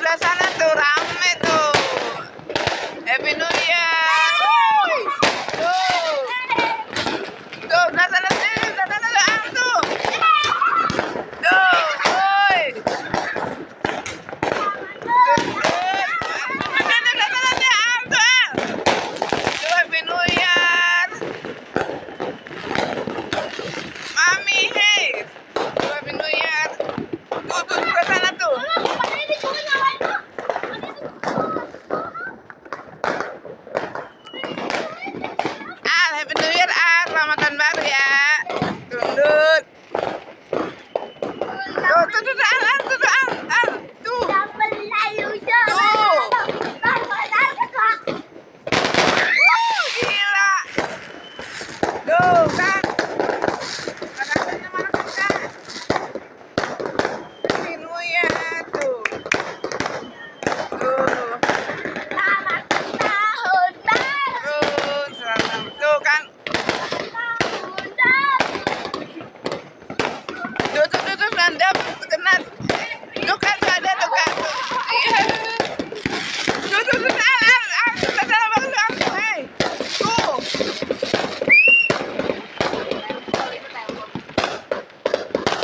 sebelah sana tuh rame tuh. Happy New Year. Tuh. Tuh, sebelah sana sini, sebelah sana tuh Am tuh. Tuh, woi. Happy New Year. Mami, hey. Happy New Year. Tuh, sebelah sana tuh. Happy New Year, selamat tahun baru ya. Tunduk. Tuh,